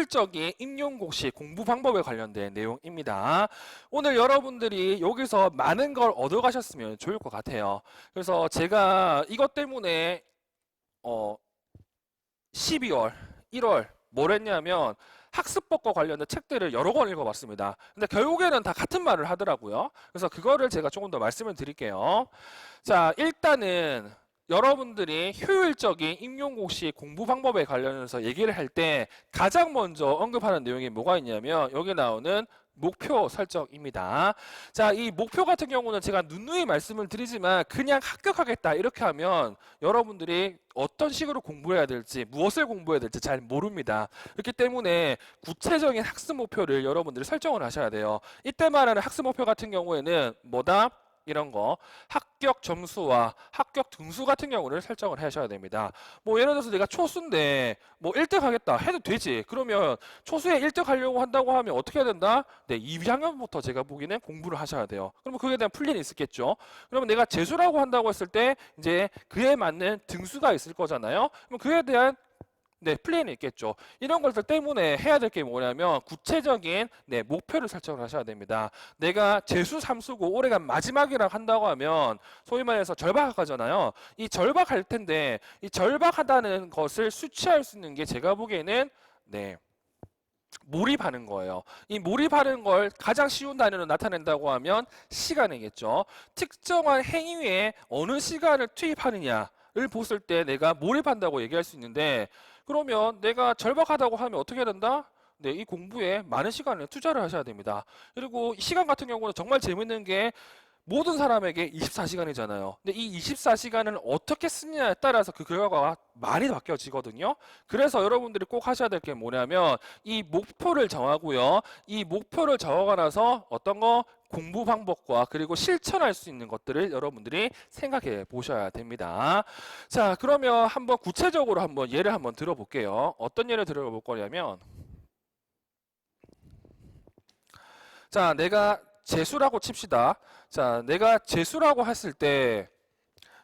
효율적인 임용고시 공부 방법에 관련된 내용입니다. 오늘 여러분들이 여기서 많은 걸 얻어가셨으면 좋을 것 같아요. 그래서 제가 이것 때문에 12월, 1월 뭘 했냐면 학습법과 관련된 책들을 여러 권 읽어봤습니다. 근데 결국에는 다 같은 말을 하더라고요. 그래서 그거를 제가 조금 더 말씀을 드릴게요. 자, 일단은 여러분들이 효율적인 임용고시 공부 방법에 관련해서 얘기를 할 때 가장 먼저 언급하는 내용이 뭐가 있냐면 여기 나오는 목표 설정입니다. 자, 이 목표 같은 경우는 제가 누누이 말씀을 드리지만 그냥 합격하겠다 이렇게 하면 여러분들이 어떤 식으로 공부해야 될지 무엇을 공부해야 될지 잘 모릅니다. 그렇기 때문에 구체적인 학습 목표를 여러분들이 설정을 하셔야 돼요. 이때 말하는 학습 목표 같은 경우에는 뭐다? 이런 거 합격 점수와 합격 등수 같은 경우를 설정을 하셔야 됩니다. 뭐 예를 들어서 내가 초수인데 뭐 1등 하겠다 해도 되지. 그러면 초수에 1등 하려고 한다고 하면 어떻게 해야 된다? 네, 2학년부터 제가 보기에는 공부를 하셔야 돼요. 그러면 그에 대한 플랜이 있겠죠. 그러면 내가 재수라고 한다고 했을 때 이제 그에 맞는 등수가 있을 거잖아요. 그럼 그에 대한 플랜이 있겠죠. 이런 것들 때문에 해야 될 게 뭐냐면 구체적인 목표를 설정을 하셔야 됩니다. 내가 재수 3수고 올해가 마지막이라고 한다고 하면 소위 말해서 절박하잖아요. 이 절박할 텐데 이 절박하다는 것을 수치할 수 있는 게 제가 보기에는 몰입하는 거예요. 이 몰입하는 걸 가장 쉬운 단위로 나타낸다고 하면 시간이겠죠. 특정한 행위에 어느 시간을 투입하느냐를 봤을 때 내가 몰입한다고 얘기할 수 있는데 그러면 내가 절박하다고 하면 어떻게 해야 된다? 네, 이 공부에 많은 시간을 투자를 하셔야 됩니다. 그리고 이 시간 같은 경우는 정말 재밌는 게 모든 사람에게 24시간이잖아요. 근데 이 24시간을 어떻게 쓰느냐에 따라서 그 결과가 많이 바뀌어지거든요. 그래서 여러분들이 꼭 하셔야 될 게 뭐냐면 이 목표를 정하고요. 이 목표를 정하고 나서 어떤 거 공부 방법과 그리고 실천할 수 있는 것들을 여러분들이 생각해 보셔야 됩니다. 자, 그러면 한번 구체적으로 한번 예를 한번 들어볼게요. 어떤 예를 들어볼 거냐면 자, 내가 재수라고 칩시다. 자, 내가 재수라고 했을 때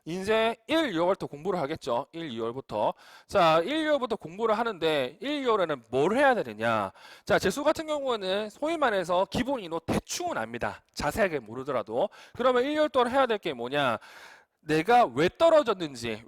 이제 1, 2월부터 공부를 하겠죠. 1, 2월부터. 자, 1, 2월부터 공부를 하는데 1, 2월에는 뭘 해야 되느냐. 자, 재수 같은 경우에는 소위 말해서 기본인호 대충은 압니다. 자세하게 모르더라도. 그러면 1, 2월 동안 해야 될 게 뭐냐. 내가 왜 떨어졌는지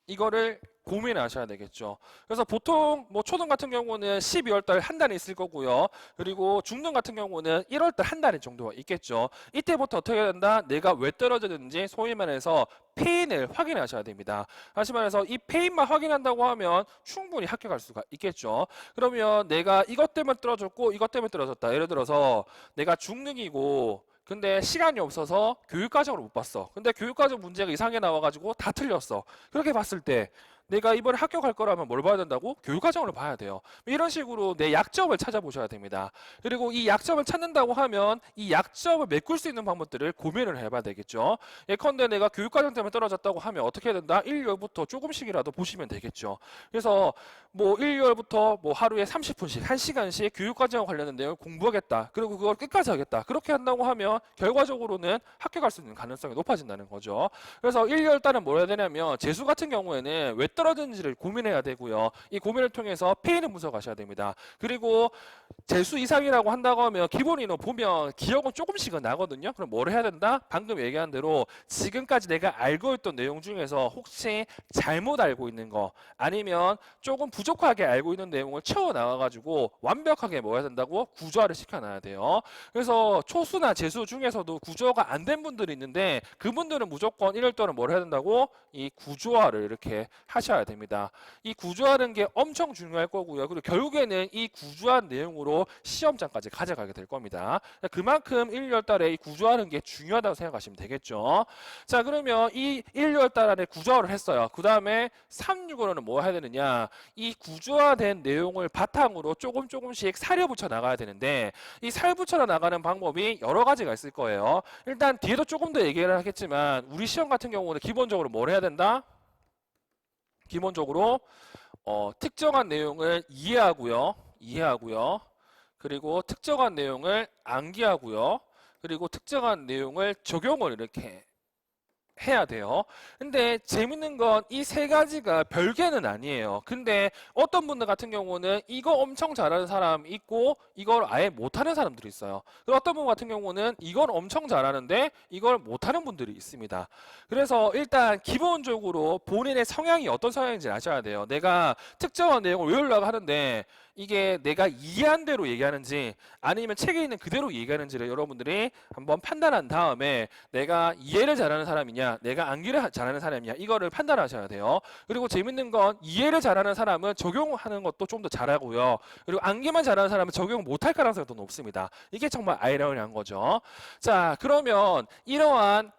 이거를 고민하셔야 되겠죠. 그래서 보통 뭐 초등 같은 경우는 12월 달 한 달이 있을 거고요. 그리고 중등 같은 경우는 1월 달 한 달 정도가 있겠죠. 이때부터 어떻게 해야 된다? 내가 왜 떨어졌는지 소위 말해서 페인을 확인하셔야 됩니다. 다시 말해서 이 페인만 확인한다고 하면 충분히 합격할 수가 있겠죠. 그러면 내가 이것 때문에 떨어졌고 이것 때문에 떨어졌다. 예를 들어서 내가 중등이고 근데 시간이 없어서 교육과정을 못 봤어. 근데 교육과정 문제가 이상하게 나와가지고 다 틀렸어. 그렇게 봤을 때 내가 이번에 합격할 거라면 뭘 봐야 된다고? 교육과정을 봐야 돼요. 이런 식으로 내 약점을 찾아보셔야 됩니다. 그리고 이 약점을 찾는다고 하면 이 약점을 메꿀 수 있는 방법들을 고민을 해봐야 되겠죠. 예컨대 내가 교육과정 때문에 떨어졌다고 하면 어떻게 해야 된다? 1, 2월부터 조금씩이라도 보시면 되겠죠. 그래서 뭐 1, 2월부터 뭐 하루에 30분씩, 1시간씩 교육과정 관련된 내용을 공부하겠다. 그리고 그걸 끝까지 하겠다. 그렇게 한다고 하면 결과적으로는 합격할 수 있는 가능성이 높아진다는 거죠. 그래서 1, 2월 달은 뭘 해야 되냐면 재수 같은 경우에는 왜 떨어졌는지를 고민해야 되고요. 이 고민을 통해서 페인을 분석하셔야 됩니다. 그리고 재수 이상이라고 한다고 하면 기본인호 보면 기억은 조금씩은 나거든요. 그럼 뭘 해야 된다? 방금 얘기한 대로 지금까지 내가 알고 있던 내용 중에서 혹시 잘못 알고 있는 거 아니면 조금 부족하게 알고 있는 내용을 채워 나와가지고 완벽하게 뭐 해야 된다고? 구조화를 시켜놔야 돼요. 그래서 초수나 재수 중에서도 구조화가 안 된 분들이 있는데 그분들은 무조건 1월 동안 뭘 해야 된다고? 이 구조화를 이렇게 하셔야 됩니다. 이 구조화는 게 엄청 중요할 거고요. 그리고 결국에는 이 구조한 내용으로 시험장까지 가져가게 될 겁니다. 그만큼 1, 2월 달에 이 구조하는 게 중요하다고 생각하시면 되겠죠. 자, 그러면 이 1, 2월 달 안에 구조화를 했어요. 그 다음에 3, 6월에는 뭐 해야 되느냐? 이 구조화된 내용을 바탕으로 조금씩 살려붙여 나가야 되는데 이 살붙여 나가는 방법이 여러 가지가 있을 거예요. 일단 뒤에도 조금 더 얘기를 하겠지만 우리 시험 같은 경우는 기본적으로 뭘 해야 된다? 기본적으로 특정한 내용을 이해하고요. 그리고 특정한 내용을 암기하고요. 그리고 특정한 내용을 적용을 이렇게 해야 돼요. 근데 재밌는 건 이 세 가지가 별개는 아니에요. 근데 어떤 분들 같은 경우는 이거 엄청 잘하는 사람이 있고 이걸 아예 못하는 사람들이 있어요. 그리고 어떤 분 같은 경우는 이걸 엄청 잘하는데 이걸 못하는 분들이 있습니다. 그래서 일단 기본적으로 본인의 성향이 어떤 성향인지 아셔야 돼요. 내가 특정한 내용을 외우려고 하는데 이게 내가 이해한 대로 얘기하는지 아니면 책에 있는 그대로 얘기하는지를 여러분들이 한번 판단한 다음에 내가 이해를 잘하는 사람이냐 내가 암기를 잘하는 사람이냐 이거를 판단하셔야 돼요. 그리고 재밌는 건 이해를 잘하는 사람은 적용하는 것도 좀 더 잘하고요. 그리고 암기만 잘하는 사람은 적용 못할 가능성이 더 높습니다. 이게 정말 아이러니한 거죠. 자, 그러면 이러한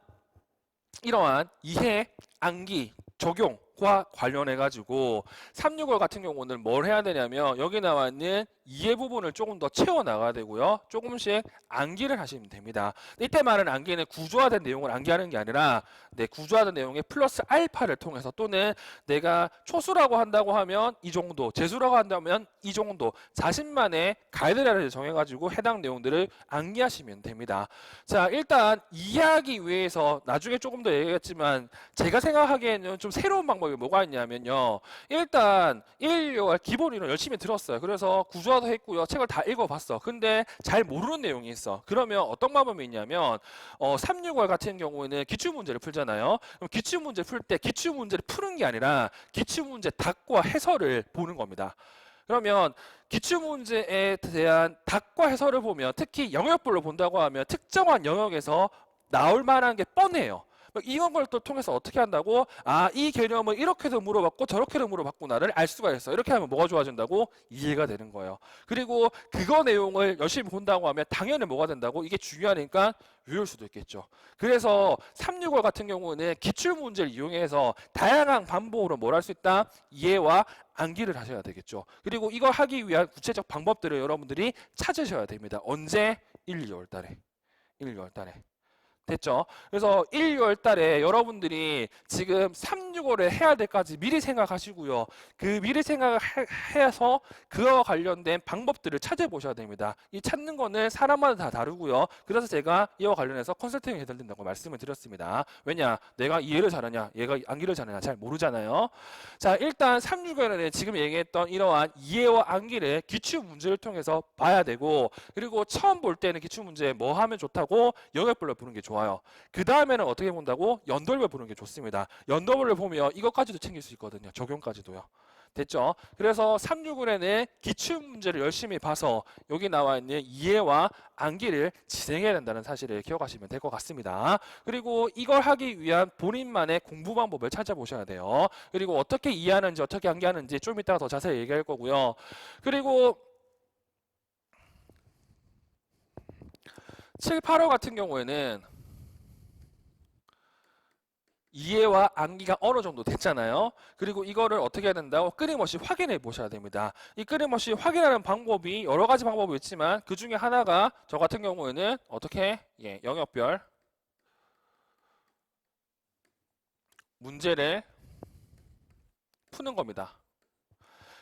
이해, 암기, 적용과 관련해 가지고 365 같은 경우는 뭘 해야 되냐면 여기 나와 있는 이해 부분을 조금 더 채워 나가야 되고요. 조금씩 암기를 하시면 됩니다. 이때 말하는 암기는 구조화된 내용을 암기하는 게 아니라 구조화된 내용에 플러스 알파를 통해서 또는 내가 초수라고 한다고 하면 이 정도, 재수라고 한다면 이 정도 자신만의 가이드라인을 정해가지고 해당 내용들을 암기하시면 됩니다. 자, 일단 이해하기 위해서 나중에 조금 더 얘기했지만 제가 생각하기에는 좀 새로운 방법이 뭐가 있냐면요. 일단 1, 2월 기본 이론 열심히 들었어요. 그래서 구조화도 했고요. 책을 다 읽어봤어. 근데 잘 모르는 내용이 있어. 그러면 어떤 방법이 있냐면 3, 6월 같은 경우에는 기출문제를 풀잖아요. 그럼 기출문제 풀 때 기출문제를 푸는 게 아니라 기출문제 답과 해설을 보는 겁니다. 그러면 기출문제에 대한 답과 해설을 보면 특히 영역별로 본다고 하면 특정한 영역에서 나올 만한 게 뻔해요. 이런 걸 또 통해서 어떻게 한다고? 아, 이 개념을 이렇게도 물어봤고 저렇게도 물어봤구나를 알 수가 있어. 이렇게 하면 뭐가 좋아진다고? 이해가 되는 거예요. 그리고 그거 내용을 열심히 본다고 하면 당연히 뭐가 된다고? 이게 중요하니까 외울 수도 있겠죠. 그래서 365 같은 경우는 기출문제를 이용해서 다양한 방법으로 뭘 할 수 있다? 이해와 암기를 하셔야 되겠죠. 그리고 이걸 하기 위한 구체적 방법들을 여러분들이 찾으셔야 됩니다. 언제? 1, 2월 달에. 1, 2월 달에. 됐죠? 그래서 1, 2월 달에 여러분들이 지금 3, 6월에 해야 될까지 미리 생각하시고요. 그 미리 생각을 해서 그와 관련된 방법들을 찾아보셔야 됩니다. 이 찾는 거는 사람마다 다 다르고요. 그래서 제가 이와 관련해서 컨설팅을 해드린다고 말씀을 드렸습니다. 왜냐? 내가 이해를 잘하냐? 얘가 암기를 잘하냐? 잘 모르잖아요. 자, 일단 3, 6월에는 지금 얘기했던 이러한 이해와 암기를 기출문제를 통해서 봐야 되고 그리고 처음 볼 때는 기출문제 뭐 하면 좋다고? 영역별로 보는 게 좋아요. 그 다음에는 어떻게 본다고? 연도별 보는 게 좋습니다. 연도별로 보면 이것까지도 챙길 수 있거든요. 적용까지도요. 됐죠? 그래서 369에는 기출문제를 열심히 봐서 여기 나와 있는 이해와 암기를 진행해야 된다는 사실을 기억하시면 될 것 같습니다. 그리고 이걸 하기 위한 본인만의 공부 방법을 찾아보셔야 돼요. 그리고 어떻게 이해하는지 어떻게 암기하는지 좀 이따가 더 자세히 얘기할 거고요. 그리고 7, 8호 같은 경우에는 이해와 암기가 어느 정도 됐잖아요. 그리고 이거를 어떻게 해야 된다고? 끊임없이 확인해 보셔야 됩니다. 이 끊임없이 확인하는 방법이 여러 가지 방법이 있지만 그 중에 하나가 저 같은 경우에는 어떻게? 영역별 문제를 푸는 겁니다.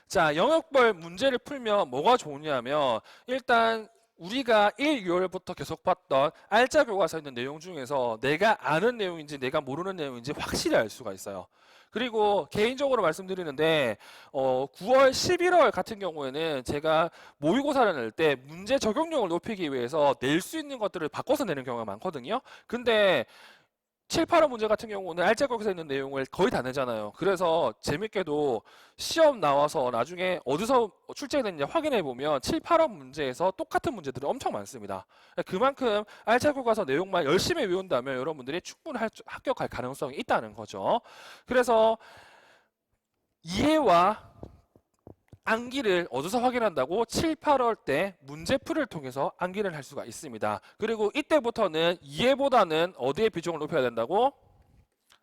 자, 영역별 문제를 풀면 뭐가 좋으냐면 일단 우리가 1, 2월부터 계속 봤던 알짜 교과서에 있는 내용 중에서 내가 아는 내용인지 내가 모르는 내용인지 확실히 알 수가 있어요. 그리고 개인적으로 말씀드리는데 9월, 11월 같은 경우에는 제가 모의고사를 낼 때 문제 적용력을 높이기 위해서 낼 수 있는 것들을 바꿔서 내는 경우가 많거든요. 근데 7, 8호 문제 같은 경우는 알짜고기서 있는 내용을 거의 다 내잖아요. 그래서 재밌게도 시험 나와서 나중에 어디서 출제가 됐는지 확인해 보면 7, 8호 문제에서 똑같은 문제들이 엄청 많습니다. 그만큼 알짜고가서 내용만 열심히 외운다면 여러분들이 충분히 합격할 가능성이 있다는 거죠. 그래서 이해와 암기를 어디서 확인한다고? 7, 8월 때 문제풀이를 통해서 암기를 할 수가 있습니다. 그리고 이때부터는 이해보다는 어디에 비중을 높여야 된다고?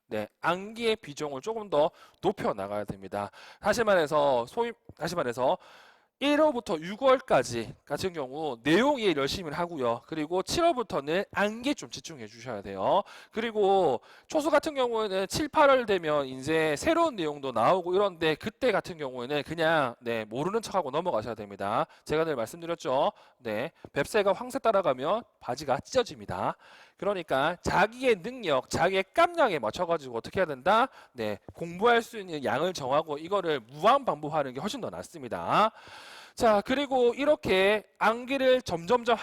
네, 암기의 비중을 조금 더 높여 나가야 됩니다. 다시 말해서 1월부터 6월까지 같은 경우 내용 이해 열심히 하고요. 그리고 7월부터는 암기 좀 집중해 주셔야 돼요. 그리고 초수 같은 경우에는 7, 8월 되면 이제 새로운 내용도 나오고 이런데 그때 같은 경우에는 그냥 모르는 척하고 넘어가셔야 됩니다. 제가 늘 말씀드렸죠. 뱁새가 황새 따라가면 바지가 찢어집니다. 그러니까 자기의 능력, 자기의 깜냥에 맞춰가지고 어떻게 해야 된다? 네, 공부할 수 있는 양을 정하고 이거를 무한 반복하는 게 훨씬 더 낫습니다. 자, 그리고 이렇게 암기를 점점점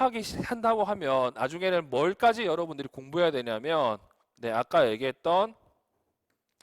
한다고 하면 나중에는 뭘까지 여러분들이 공부해야 되냐면 네, 아까 얘기했던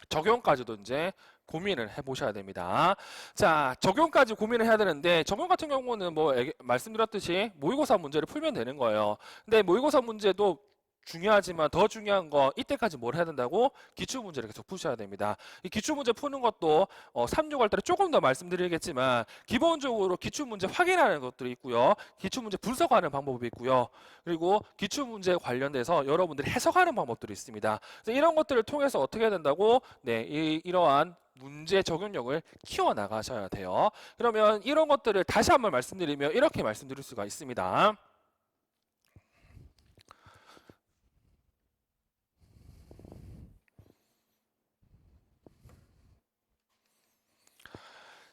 적용까지도 이제 고민을 해보셔야 됩니다. 자, 적용까지 고민을 해야 되는데 적용 같은 경우는 뭐 말씀드렸듯이 모의고사 문제를 풀면 되는 거예요. 근데 모의고사 문제도 중요하지만 더 중요한 거 이때까지 뭘 해야 된다고? 기출문제를 계속 푸셔야 됩니다. 이 기출문제 푸는 것도 3, 6월 달에 조금 더 말씀드리겠지만 기본적으로 기출문제 확인하는 것들이 있고요. 기출문제 분석하는 방법이 있고요. 그리고 기출문제 관련돼서 여러분들이 해석하는 방법들이 있습니다. 그래서 이런 것들을 통해서 어떻게 해야 된다고? 네, 이러한 문제 적용력을 키워나가셔야 돼요. 그러면 이런 것들을 다시 한번 말씀드리면 이렇게 말씀드릴 수가 있습니다.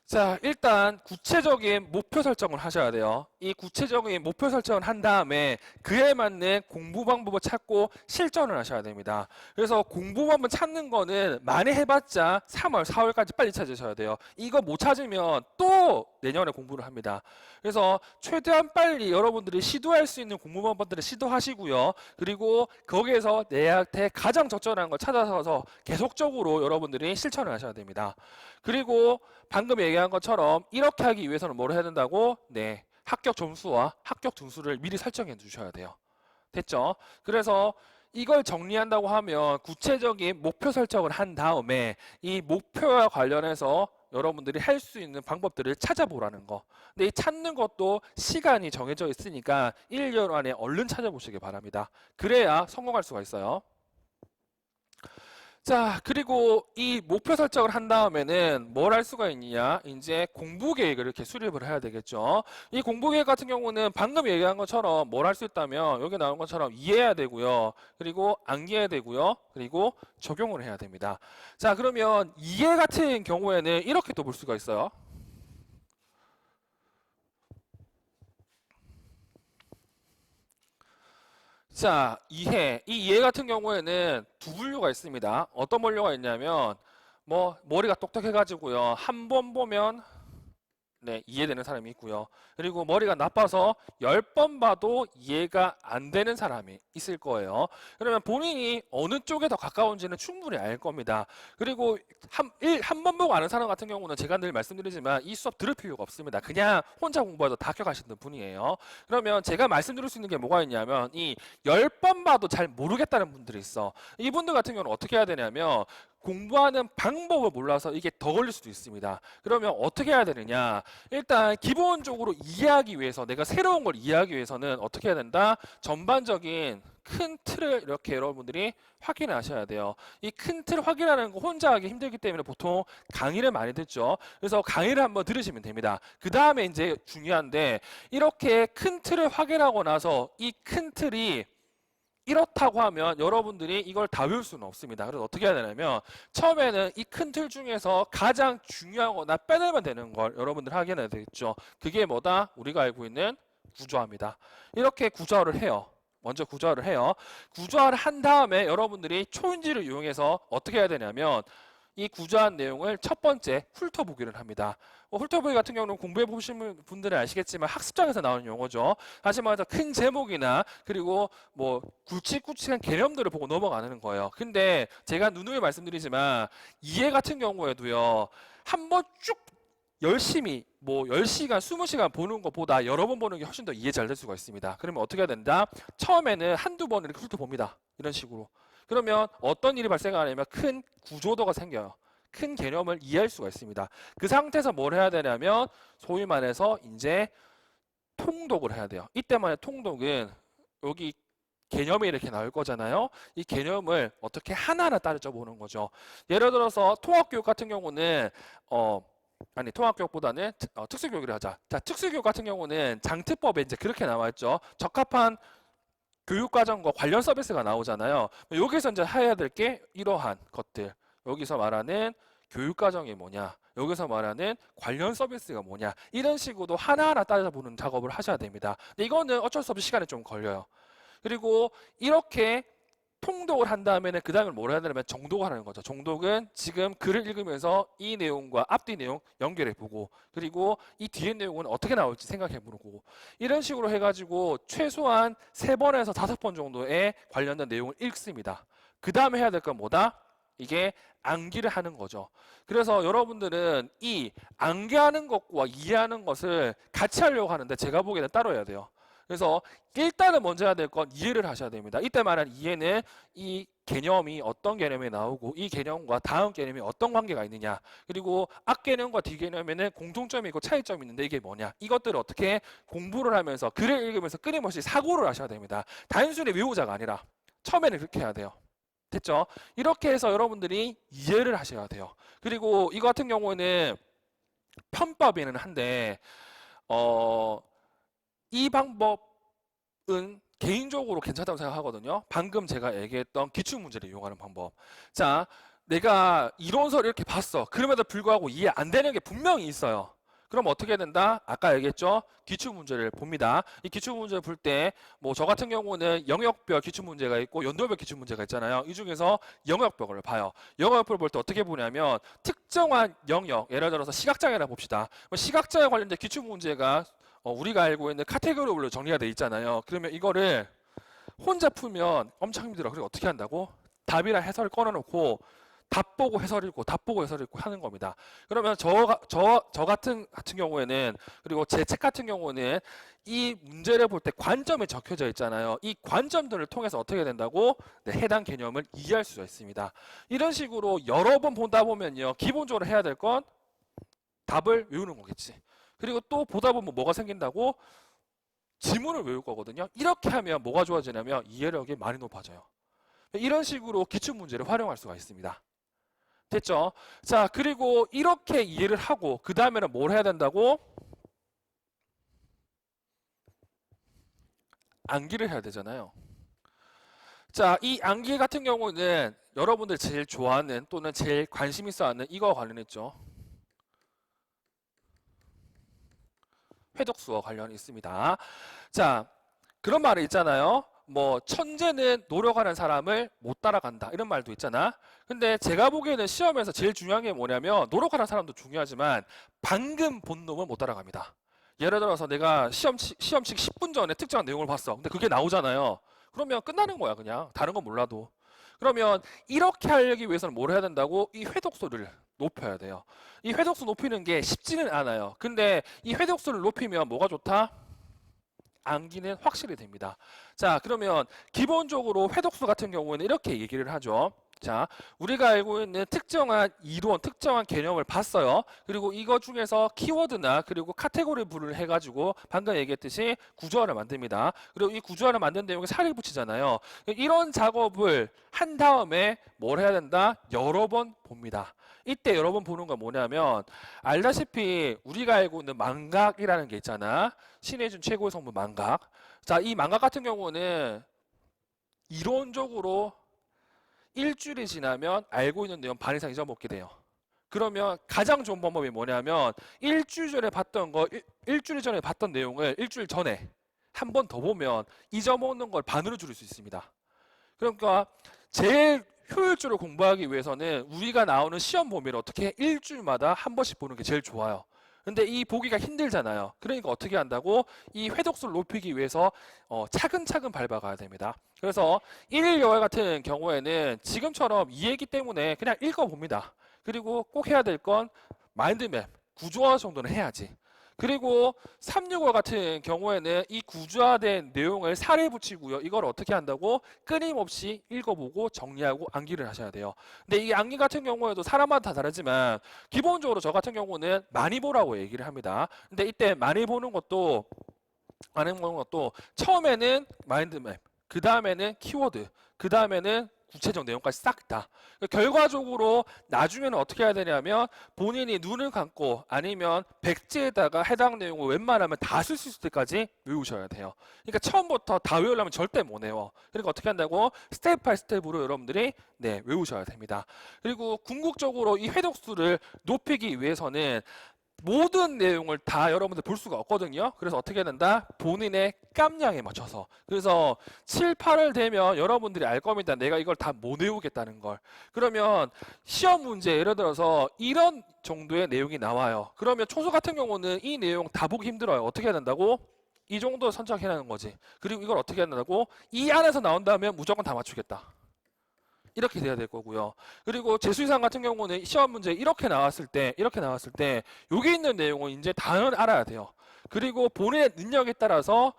자, 일단 구체적인 목표 설정을 하셔야 돼요. 이 구체적인 목표 설정을 한 다음에 그에 맞는 공부 방법을 찾고 실전을 하셔야 됩니다. 그래서 공부 방법 찾는 거는 많이 해봤자 3월, 4월까지 빨리 찾으셔야 돼요. 이거 못 찾으면 또 내년에 공부를 합니다. 그래서 최대한 빨리 여러분들이 시도할 수 있는 공부 방법들을 시도하시고요. 그리고 거기에서 내한테 가장 적절한 걸 찾아서 계속적으로 여러분들이 실천을 하셔야 됩니다. 그리고 방금 얘기한 것처럼 이렇게 하기 위해서는 뭘 해야 된다고? 네, 합격 점수와 합격 등수를 미리 설정해 두셔야 돼요. 됐죠? 그래서 이걸 정리한다고 하면 구체적인 목표 설정을 한 다음에 이 목표와 관련해서 여러분들이 할 수 있는 방법들을 찾아보라는 거. 근데 이 찾는 것도 시간이 정해져 있으니까 1년 안에 얼른 찾아보시기 바랍니다. 그래야 성공할 수가 있어요. 자, 그리고 이 목표 설정을 한 다음에는 뭘 할 수가 있느냐? 이제 공부 계획을 이렇게 수립을 해야 되겠죠. 이 공부 계획 같은 경우는 방금 얘기한 것처럼 뭘 할 수 있다면 여기 나온 것처럼 이해해야 되고요. 그리고 암기해야 되고요. 그리고 적용을 해야 됩니다. 자, 그러면 이해 같은 경우에는 이렇게 또 볼 수가 있어요. 자, 이해. 이 이해 같은 경우에는 두 분류가 있습니다. 어떤 분류가 있냐면, 뭐, 머리가 똑똑해가지고요. 한 번 보면, 네, 이해되는 사람이 있고요. 그리고 머리가 나빠서 10번 봐도 이해가 안 되는 사람이 있을 거예요. 그러면 본인이 어느 쪽에 더 가까운지는 충분히 알 겁니다. 그리고 한 번 보고 아는 사람 같은 경우는 제가 늘 말씀드리지만 이 수업 들을 필요가 없습니다. 그냥 혼자 공부해도 다 합격하시는 분이에요. 그러면 제가 말씀드릴 수 있는 게 뭐가 있냐면 이 10번 봐도 잘 모르겠다는 분들이 있어. 이분들 같은 경우는 어떻게 해야 되냐면 공부하는 방법을 몰라서 이게 더 걸릴 수도 있습니다. 그러면 어떻게 해야 되느냐? 일단 기본적으로 이해하기 위해서 내가 새로운 걸 이해하기 위해서는 어떻게 해야 된다? 전반적인 큰 틀을 이렇게 여러분들이 확인하셔야 돼요. 이 큰 틀 확인하는 거 혼자 하기 힘들기 때문에 보통 강의를 많이 듣죠. 그래서 강의를 한번 들으시면 됩니다. 그 다음에 이제 중요한데 이렇게 큰 틀을 확인하고 나서 이 큰 틀이 이렇다고 하면 여러분들이 이걸 다 외울 수는 없습니다. 그래서 어떻게 해야 되냐면 처음에는 이 큰 틀 중에서 가장 중요하거나 빼내면 되는 걸 여러분들 확인해야 되겠죠. 그게 뭐다? 우리가 알고 있는 구조화입니다. 이렇게 구조화를 해요. 먼저 구조화를 해요. 구조화를 한 다음에 여러분들이 초인지를 이용해서 어떻게 해야 되냐면 이 구조한 내용을 첫 번째 훑어보기를 합니다. 훑어보기 같은 경우는 공부해 보신 분들은 아시겠지만 학습장에서 나오는 용어죠. 다시 말해서 큰 제목이나 그리고 뭐 굵직굵직한 개념들을 보고 넘어가는 거예요. 근데 제가 누누이 말씀드리지만 이해 같은 경우에도요. 한번 쭉 열심히 뭐 10시간, 20시간 보는 것보다 여러 번 보는 게 훨씬 더 이해 잘 될 수가 있습니다. 그러면 어떻게 해야 된다? 처음에는 한두 번을 이렇게 훑어봅니다. 이런 식으로. 그러면 어떤 일이 발생하냐면 큰 구조도가 생겨요. 큰 개념을 이해할 수가 있습니다. 그 상태에서 뭘 해야 되냐면 소위 말해서 이제 통독을 해야 돼요. 이때만의 통독은 여기 개념이 이렇게 나올 거잖아요. 이 개념을 어떻게 하나하나 따져 보는 거죠. 예를 들어서 통합교육 같은 경우는 통합교육보다는 특수교육을 하자. 자, 특수교육 같은 경우는 장특법에 이제 그렇게 나와 있죠. 적합한 교육과정과 관련 서비스가 나오잖아요. 여기서 이제 해야 될 게 이러한 것들. 여기서 말하는 교육과정이 뭐냐, 여기서 말하는 관련 서비스가 뭐냐, 이런 식으로 하나하나 따져보는 작업을 하셔야 됩니다. 근데 이거는 어쩔 수 없이 시간이 좀 걸려요. 그리고 이렇게 통독을 한 다음에는 그 다음에 뭘 해야 되냐면 정독을 하는 거죠. 정독은 지금 글을 읽으면서 이 내용과 앞뒤 내용 연결해 보고, 그리고 이 뒤에 내용은 어떻게 나올지 생각해 보고, 이런 식으로 해가지고 최소한 3번에서 5번 정도의 관련된 내용을 읽습니다. 그 다음에 해야 될 건 뭐다? 이게 암기를 하는 거죠. 그래서 여러분들은 이 암기하는 것과 이해하는 것을 같이 하려고 하는데 제가 보기에는 따로 해야 돼요. 그래서 일단은 먼저 해야 될 건 이해를 하셔야 됩니다. 이때 말하는 이해는 이 개념이 어떤 개념이 나오고 이 개념과 다음 개념이 어떤 관계가 있느냐, 그리고 앞 개념과 뒤 개념에는 공통점이 있고 차이점이 있는데 이게 뭐냐, 이것들을 어떻게 공부를 하면서 글을 읽으면서 끊임없이 사고를 하셔야 됩니다. 단순히 외우자가 아니라 처음에는 그렇게 해야 돼요. 됐죠? 이렇게 해서 여러분들이 이해를 하셔야 돼요. 그리고 이거 같은 경우에는 편법이는 한데 이 방법은 개인적으로 괜찮다고 생각하거든요. 방금 제가 얘기했던 기출문제를 이용하는 방법. 자, 내가 이론서를 이렇게 봤어. 그럼에도 불구하고 이해 안 되는 게 분명히 있어요. 그럼 어떻게 해야 된다? 아까 얘기했죠? 기출문제를 봅니다. 이 기출문제를 볼 때 뭐 저 같은 경우는 영역별 기출문제가 있고 연도별 기출문제가 있잖아요. 이 중에서 영역별을 봐요. 영역별을 볼 때 어떻게 보냐면 특정한 영역, 예를 들어서 시각장애라 봅시다. 시각장애 관련된 기출문제가 우리가 알고 있는 카테고리별로 정리가 돼 있잖아요. 그러면 이거를 혼자 풀면 엄청 힘들어. 그리고 어떻게 한다고? 답이랑 해설을 꺼내놓고 답 보고 해설 읽고 답 보고 해설 읽고 하는 겁니다. 그러면 저 같은 경우에는, 그리고 제 책 같은 경우는 이 문제를 볼 때 관점이 적혀져 있잖아요. 이 관점들을 통해서 어떻게 된다고? 네, 해당 개념을 이해할 수가 있습니다. 이런 식으로 여러 번 보다 보면요, 기본적으로 해야 될 건 답을 외우는 거겠지. 그리고 또 보다 보면 뭐가 생긴다고? 지문을 외울 거거든요. 이렇게 하면 뭐가 좋아지냐면 이해력이 많이 높아져요. 이런 식으로 기출문제를 활용할 수가 있습니다. 됐죠? 자, 그리고 이렇게 이해를 하고 그 다음에는 뭘 해야 된다고? 암기를 해야 되잖아요. 자, 이 암기 같은 경우는 여러분들 제일 좋아하는 또는 제일 관심 있어 하는 이거와 관련했죠. 회독수와 관련이 있습니다. 자, 그런 말이 있잖아요. 뭐 천재는 노력하는 사람을 못 따라간다, 이런 말도 있잖아. 근데 제가 보기에는 시험에서 제일 중요한 게 뭐냐면 노력하는 사람도 중요하지만 방금 본 놈을 못 따라갑니다. 예를 들어서 내가 시험치 10분 전에 특정한 내용을 봤어. 근데 그게 나오잖아요. 그러면 끝나는 거야. 그냥 다른 건 몰라도. 그러면 이렇게 하기 위해서는 뭘 해야 된다고? 이 회독수를 높여야 돼요. 이 회독수 높이는 게 쉽지는 않아요. 근데 이 회독수를 높이면 뭐가 좋다? 암기는 확실히 됩니다. 자, 그러면 기본적으로 회독수 같은 경우에는 이렇게 얘기를 하죠. 자, 우리가 알고 있는 특정한 이론, 특정한 개념을 봤어요. 그리고 이거 중에서 키워드나 그리고 카테고리 분을 해가지고 방금 얘기했듯이 구조화를 만듭니다. 그리고 이 구조화를 만든 내용에 살을 붙이잖아요. 이런 작업을 한 다음에 뭘 해야 된다? 여러 번 봅니다. 이때 여러 번 보는 건 뭐냐면, 알다시피 우리가 알고 있는 망각이라는 게 있잖아. 신의 준 최고의 성분 망각. 자, 이 망각 같은 경우는 이론적으로 일주일이 지나면 알고 있는 내용 반 이상 잊어먹게 돼요. 그러면 가장 좋은 방법이 뭐냐면 일주일 전에 봤던 거, 일주일 전에 봤던 내용을 일주일 전에 한 번 더 보면 잊어먹는 걸 반으로 줄일 수 있습니다. 그러니까 제일 효율적으로 공부하기 위해서는 우리가 나오는 시험 범위를 어떻게 일주일마다 한 번씩 보는 게 제일 좋아요. 근데 이 보기가 힘들잖아요. 그러니까 어떻게 한다고? 이 회독수를 높이기 위해서 차근차근 밟아가야 됩니다. 그래서 1일 여행 같은 경우에는 지금처럼 이해기 때문에 그냥 읽어봅니다. 그리고 꼭 해야 될 건 마인드맵, 구조화 정도는 해야지. 그리고 365 같은 경우에는 이 구조화된 내용을 살에 붙이고요. 이걸 어떻게 한다고? 끊임없이 읽어보고 정리하고 암기를 하셔야 돼요. 근데 이 암기 같은 경우에도 사람마다 다 다르지만 기본적으로 저 같은 경우는 많이 보라고 얘기를 합니다. 근데 이때 많이 보는 것도 처음에는 마인드맵, 그 다음에는 키워드, 그 다음에는 구체적 내용까지 싹 다. 결과적으로 나중에는 어떻게 해야 되냐면 본인이 눈을 감고 아니면 백지에다가 해당 내용을 웬만하면 다 쓸 수 있을 때까지 외우셔야 돼요. 그러니까 처음부터 다 외우려면 절대 못 외워. 그러니까 어떻게 한다고? 스텝 바이 스텝으로 여러분들이 외우셔야 됩니다. 그리고 궁극적으로 이 회독수를 높이기 위해서는 모든 내용을 다 여러분들 볼 수가 없거든요. 그래서 어떻게 해야 된다? 본인의 깜냥에 맞춰서. 그래서 7, 8월 되면 여러분들이 알 겁니다. 내가 이걸 다 못 외우겠다는 걸. 그러면 시험 문제 예를 들어서 이런 정도의 내용이 나와요. 그러면 초소 같은 경우는 이 내용 다 보기 힘들어요. 어떻게 해야 된다고? 이 정도 선착해내는 거지. 그리고 이걸 어떻게 해야 된다고? 이 안에서 나온다면 무조건 다 맞추겠다. 이렇게 돼야 될 거고요. 그리고 재수이상 같은 경우는 시험 문제 이렇게 나왔을 때 여기 있는 내용은 이제 단어를 알아야 돼요. 그리고 본인의 능력에 따라서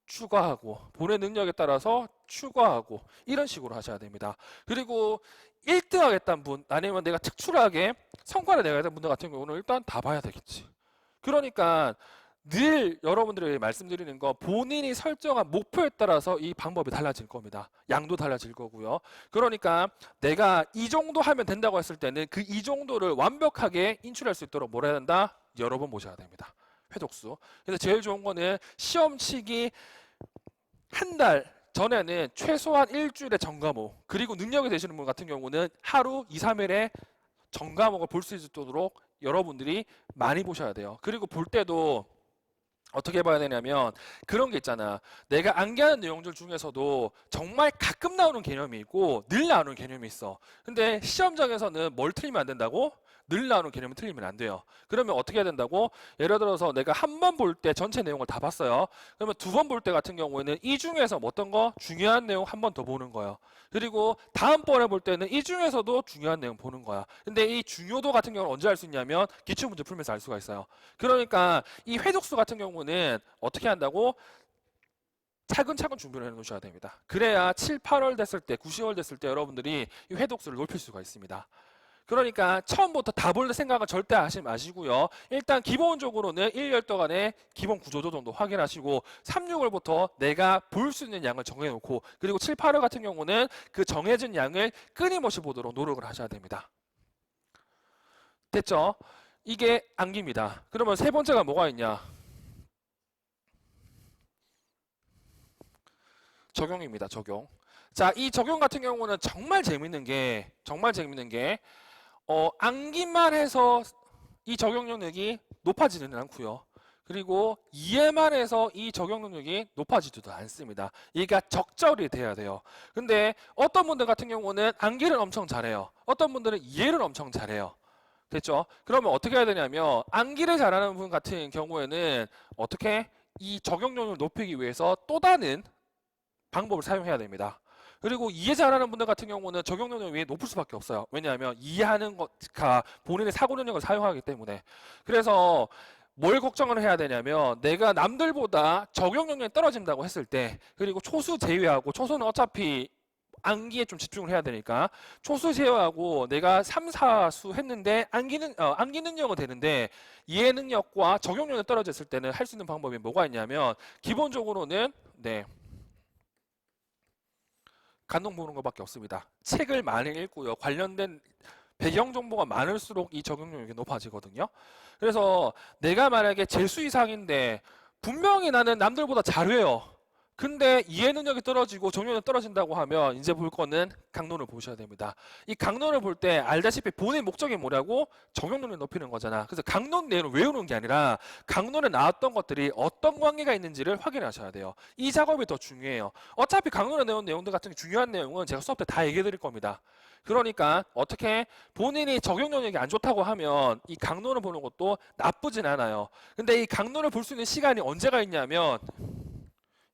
추가하고 본인의 능력에 따라서 추가하고 이런 식으로 하셔야 됩니다. 그리고 1등 하겠다는 분 아니면 내가 특출하게 성과를 내겠다는 분들 같은 경우는 일단 다 봐야 되겠지. 그러니까 늘 여러분들에게 말씀드리는 거 본인이 설정한 목표에 따라서 이 방법이 달라질 겁니다. 양도 달라질 거고요. 그러니까 내가 이 정도 하면 된다고 했을 때는 그 이 정도를 완벽하게 인출할 수 있도록 뭘 해야 된다? 여러 번 보셔야 됩니다. 회독수. 그래서 제일 좋은 거는 시험 치기 한 달 전에는 최소한 일주일에 전과목 그리고 능력이 되시는 분 같은 경우는 하루 2, 3일에 전과목을 볼 수 있도록 여러분들이 많이 보셔야 돼요. 그리고 볼 때도 어떻게 봐야 되냐면 그런 게 있잖아. 내가 암기하는 내용들 중에서도 정말 가끔 나오는 개념이 있고 늘 나오는 개념이 있어. 근데 시험장에서는 뭘 틀리면 안 된다고? 늘 나오는 개념을 틀리면 안 돼요. 그러면 어떻게 해야 된다고? 예를 들어서 내가 한 번 볼 때 전체 내용을 다 봤어요. 그러면 두 번 볼 때 같은 경우에는 이 중에서 어떤 거? 중요한 내용 한 번 더 보는 거예요. 그리고 다음번에 볼 때는 이 중에서도 중요한 내용 보는 거야. 근데 이 중요도 같은 경우는 언제 알 수 있냐면 기출문제 풀면서 알 수가 있어요. 그러니까 이 회독수 같은 경우는 어떻게 한다고? 차근차근 준비를 해 놓으셔야 됩니다. 그래야 7, 8월 됐을 때, 9, 10월 됐을 때 여러분들이 이 회독수를 높일 수가 있습니다. 그러니까 처음부터 다 볼 생각은 절대 하지 마시고요. 일단 기본적으로는 1열 동안의 기본 구조도 정도 확인하시고 3, 6월부터 내가 볼 수 있는 양을 정해놓고 그리고 7, 8월 같은 경우는 그 정해진 양을 끊임없이 보도록 노력을 하셔야 됩니다. 됐죠? 이게 암기입니다. 그러면 세 번째가 뭐가 있냐? 적용입니다. 적용. 자, 이 적용 같은 경우는 정말 재밌는 게 암기만 해서 이 적용 능력이 높아지지는 않고요. 그리고 이해만 해서 이 적용 능력이 높아지지도 않습니다. 이게 적절히 돼야 돼요. 근데 어떤 분들 같은 경우는 암기를 엄청 잘해요. 어떤 분들은 이해를 엄청 잘해요. 됐죠? 그러면 어떻게 해야 되냐면 암기를 잘하는 분 같은 경우에는 어떻게 이 적용 능력을 높이기 위해서 또 다른 방법을 사용해야 됩니다. 그리고 이해 잘하는 분들 같은 경우는 적용 능력이 높을 수밖에 없어요. 왜냐하면 이해하는 것과 본인의 사고 능력을 사용하기 때문에. 그래서 뭘 걱정을 해야 되냐면 내가 남들보다 적용 능력이 떨어진다고 했을 때 그리고 초수 제외하고 초수는 어차피 암기에 좀 집중을 해야 되니까 초수 제외하고 내가 3, 4수 했는데 암기 능력은 되는데 이해 능력과 적용 능력이 떨어졌을 때는 할 수 있는 방법이 뭐가 있냐면 기본적으로는 간동 보는 것밖에 없습니다. 책을 많이 읽고요. 관련된 배경 정보가 많을수록 이 적용력이 높아지거든요. 그래서 내가 만약에 재수 이상인데 분명히 나는 남들보다 잘 외워. 근데 이해 능력이 떨어지고 적용력이 떨어진다고 하면 이제 볼 거는 강론을 보셔야 됩니다. 이 강론을 볼 때 알다시피 본의 목적이 뭐라고? 적용력을 높이는 거잖아. 그래서 강론 내용을 외우는 게 아니라 강론에 나왔던 것들이 어떤 관계가 있는지를 확인하셔야 돼요. 이 작업이 더 중요해요. 어차피 강론에 나온 내용들 같은 중요한 내용은 제가 수업 때 다 얘기해 드릴 겁니다. 그러니까 어떻게 본인이 적용 능력이 안 좋다고 하면 이 강론을 보는 것도 나쁘진 않아요. 근데 이 강론을 볼 수 있는 시간이 언제가 있냐면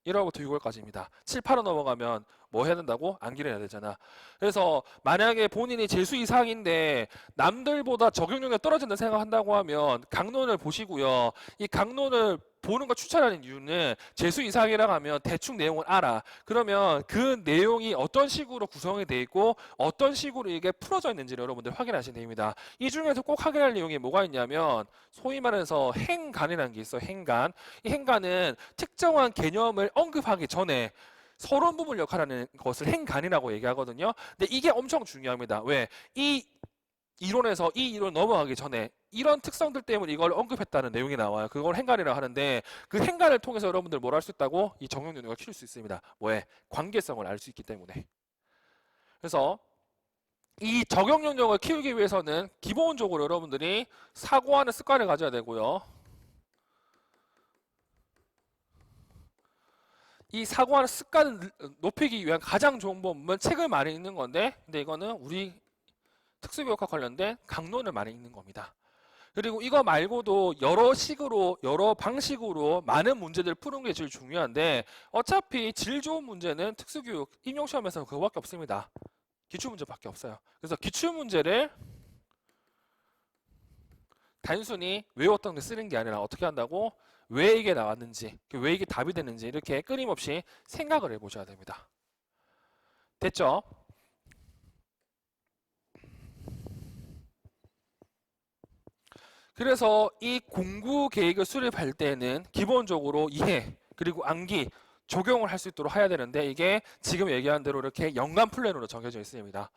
1월부터 6월까지입니다. 7, 8월 넘어가면 뭐 해야 된다고? 암기를 해야 되잖아. 그래서 만약에 본인이 재수 이상인데 남들보다 적용력이 떨어진다 생각한다고 하면 강론을 보시고요. 이 강론을 보는 거 추천하는 이유는 재수 이상이라고 하면 대충 내용을 알아. 그러면 그 내용이 어떤 식으로 구성이 돼 있고 어떤 식으로 이게 풀어져 있는지를 여러분들 확인하시면 됩니다. 이 중에서 꼭 확인할 내용이 뭐가 있냐면 소위 말해서 행간이라는 게 있어. 행간. 이 행간은 특정한 개념을 언급하기 전에 서론 부분 역할하는 것을 행간이라고 얘기하거든요. 근데 이게 엄청 중요합니다. 왜? 이 이론에서 이 이론 넘어가기 전에 이런 특성들 때문에 이걸 언급했다는 내용이 나와요. 그걸 행간이라고 하는데 그 행간을 통해서 여러분들 뭘 할 수 있다고? 이 적용 능력을 키울 수 있습니다. 뭐에? 관계성을 알 수 있기 때문에. 그래서 이 적용 능력을 키우기 위해서는 기본적으로 여러분들이 사고하는 습관을 가져야 되고요. 이 사고하는 습관을 높이기 위한 가장 좋은 방법은 책을 많이 읽는 건데, 근데 이거는 우리 특수교육과 관련된 강론을 많이 읽는 겁니다. 그리고 이거 말고도 여러 식으로, 여러 방식으로 많은 문제들을 푸는 게 제일 중요한데, 어차피 질 좋은 문제는 특수교육 임용시험에서는 그거밖에 없습니다. 기출문제밖에 없어요. 그래서 기출문제를 단순히 외웠던 게 쓰는 게 아니라 어떻게 한다고? 왜 이게 나왔는지, 왜 이게 답이 되는지 이렇게 끊임없이 생각을 해보셔야 됩니다. 됐죠? 그래서 이 공부 계획을 수립할 때는 기본적으로 이해 그리고 암기 적용을 할 수 있도록 해야 되는데, 이게 지금 얘기한 대로 이렇게 연간 플랜으로 정해져 있습니다.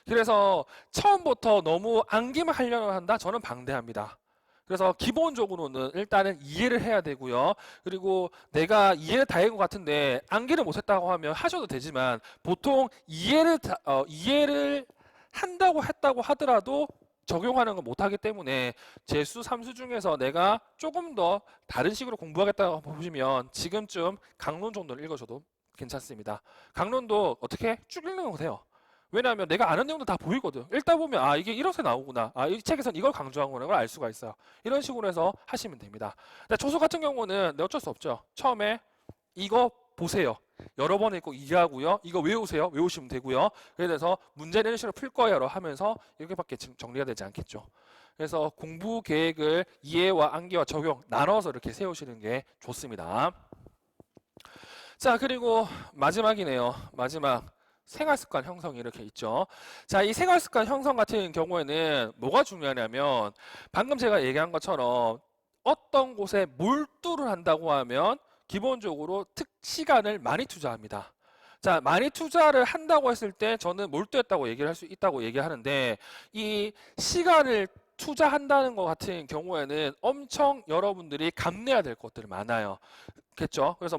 그래서 처음부터 너무 암기만 하려고 한다? 저는 방대합니다. 그래서 기본적으로는 일단은 이해를 해야 되고요. 그리고 내가 이해를 다 한 것 같은데 암기를 못했다고 하면 하셔도 되지만, 보통 이해를 한다고 했다고 하더라도 적용하는 걸 못하기 때문에 재수 3수 중에서 내가 조금 더 다른 식으로 공부하겠다고 보시면 지금쯤 강론 정도를 읽으셔도 괜찮습니다. 강론도 어떻게 쭉 읽는 거 돼요. 왜냐하면 내가 아는 내용도 다 보이거든. 읽다 보면 아, 이게 이렇게 나오구나. 아, 이 책에서는 이걸 강조하는 걸 알 수가 있어요. 이런 식으로 해서 하시면 됩니다. 근데 조수 같은 경우는 어쩔 수 없죠. 처음에 이거 보세요. 여러 번 읽고 이해하고요. 이거 외우세요. 외우시면 되고요. 그래서 문제는 이런 식으로 풀 거예요 하면서 이렇게밖에 정리가 되지 않겠죠. 그래서 공부 계획을 이해와 암기와 적용 나눠서 이렇게 세우시는 게 좋습니다. 자, 그리고 마지막이네요. 마지막. 생활습관 형성이 이렇게 있죠. 자, 이 생활습관 형성 같은 경우에는 뭐가 중요하냐면, 방금 제가 얘기한 것처럼 어떤 곳에 몰두를 한다고 하면 기본적으로 시간을 많이 투자합니다. 자, 많이 투자를 한다고 했을 때 저는 몰두했다고 얘기를 할 수 있다고 얘기하는데, 이 시간을 투자한다는 것 같은 경우에는 엄청 여러분들이 감내해야 될 것들이 많아요. 그렇죠? 그래서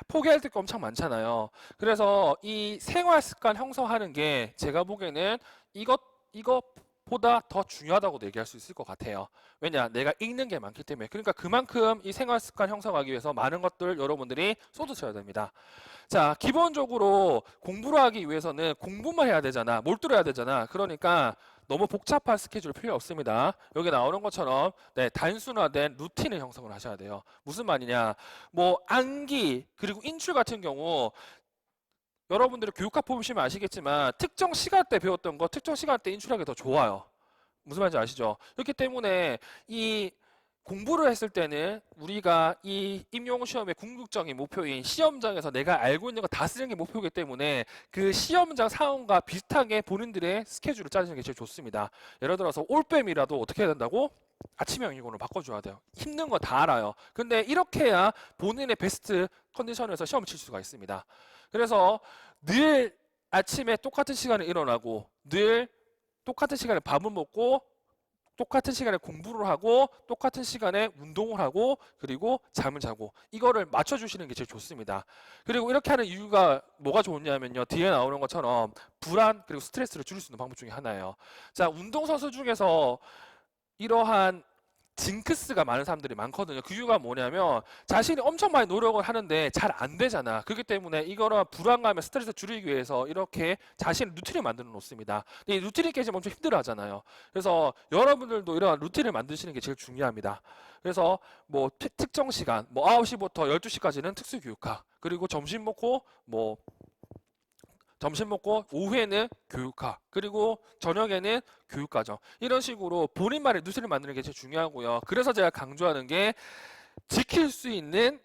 포기할 게 엄청 많잖아요. 그래서 이 생활 습관 형성하는 게 제가 보기에는 이것보다 더 중요하다고 얘기할 수 있을 것 같아요. 왜냐? 내가 읽는 게 많기 때문에. 그러니까 그만큼 이 생활 습관 형성하기 위해서 많은 것들 여러분들이 쏟으셔야 됩니다. 자, 기본적으로 공부를 하기 위해서는 공부만 해야 되잖아. 몰두를 해야 되잖아. 그러니까 너무 복잡한 스케줄 필요 없습니다. 여기 나오는 것처럼 단순화된 루틴을 형성을 하셔야 돼요. 무슨 말이냐? 뭐 암기 그리고 인출 같은 경우 여러분들이 교육학 보시면 아시겠지만 특정 시간대 배웠던 거 특정 시간대 인출하기 더 좋아요. 무슨 말인지 아시죠? 그렇기 때문에 이 공부를 했을 때는 우리가 이 임용시험의 궁극적인 목표인 시험장에서 내가 알고 있는 거 다 쓰는 게 목표이기 때문에 그 시험장 상황과 비슷하게 본인들의 스케줄을 짜주는 게 제일 좋습니다. 예를 들어서 올빼미라도 어떻게 해야 된다고? 아침형 일과로 바꿔줘야 돼요. 힘든 거 다 알아요. 근데 이렇게 해야 본인의 베스트 컨디션에서 시험을 칠 수가 있습니다. 그래서 늘 아침에 똑같은 시간에 일어나고 늘 똑같은 시간에 밥을 먹고 똑같은 시간에 공부를 하고 똑같은 시간에 운동을 하고 그리고 잠을 자고 이거를 맞춰주시는 게 제일 좋습니다. 그리고 이렇게 하는 이유가 뭐가 좋냐면요. 뒤에 나오는 것처럼 불안 그리고 스트레스를 줄일 수 있는 방법 중에 하나예요. 자, 운동선수 중에서 이러한 징크스가 많은 사람들이 많거든요. 그 이유가 뭐냐면 자신이 엄청 많이 노력을 하는데 잘 안 되잖아. 그렇기 때문에 이거는 불안감과 스트레스 줄이기 위해서 이렇게 자신의 루틴을 만들어 놓습니다. 근데 이 루틴이 깨지면 엄청 힘들어 하잖아요. 그래서 여러분들도 이러한 루틴을 만드시는 게 제일 중요합니다. 그래서 뭐 특정 시간, 뭐 9시부터 12시까지는 특수교육학, 그리고 점심 먹고 오후에는 교육학, 그리고 저녁에는 교육과정. 이런 식으로 본인만의 루틴을 만드는 게 제일 중요하고요. 그래서 제가 강조하는 게 지킬 수 있는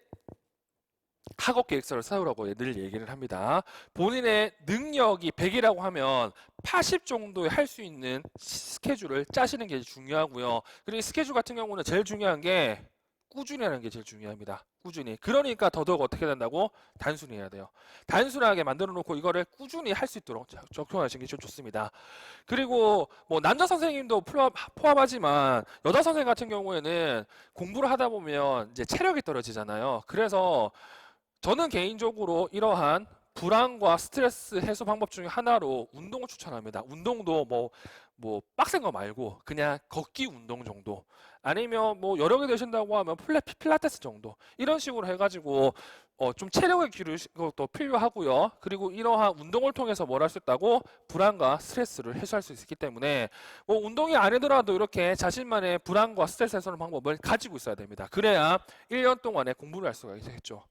학업 계획서를 세우라고 늘 얘기를 합니다. 본인의 능력이 100이라고 하면 80 정도에 할 수 있는 스케줄을 짜시는 게 중요하고요. 그리고 스케줄 같은 경우는 제일 중요한 게 꾸준히 하는 게 제일 중요합니다. 꾸준히. 그러니까 더더욱 어떻게 된다고? 단순히 해야 돼요. 단순하게 만들어 놓고 이거를 꾸준히 할 수 있도록 적용하시는 게 제일 좋습니다. 그리고 뭐 남자 선생님도 포함하지만 여자 선생님 같은 경우에는 공부를 하다 보면 이제 체력이 떨어지잖아요. 그래서 저는 개인적으로 이러한 불안과 스트레스 해소 방법 중에 하나로 운동을 추천합니다. 운동도 뭐 빡센 거 말고 그냥 걷기 운동 정도, 아니면 뭐 여러 개 되신다고 하면 필라테스 정도, 이런 식으로 해가지고 좀 체력을 기르는 것도 필요하고요. 그리고 이러한 운동을 통해서 뭘 할 수 있다고? 불안과 스트레스를 해소할 수 있기 때문에 뭐 운동이 아니더라도 이렇게 자신만의 불안과 스트레스 해소하는 방법을 가지고 있어야 됩니다. 그래야 1년 동안에 공부를 할 수가 있겠죠.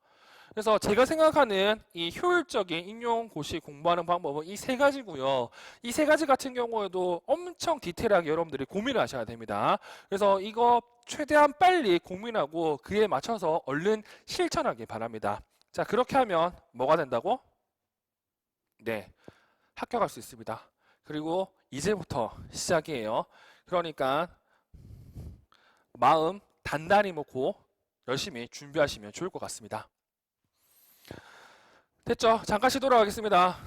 그래서 제가 생각하는 이 효율적인 임용고시 공부하는 방법은 이 세 가지고요. 이 세 가지 같은 경우에도 엄청 디테일하게 여러분들이 고민을 하셔야 됩니다. 그래서 이거 최대한 빨리 고민하고 그에 맞춰서 얼른 실천하기 바랍니다. 자, 그렇게 하면 뭐가 된다고? 네, 합격할 수 있습니다. 그리고 이제부터 시작이에요. 그러니까 마음 단단히 먹고 열심히 준비하시면 좋을 것 같습니다. 됐죠? 잠깐 쉬도록 하겠습니다.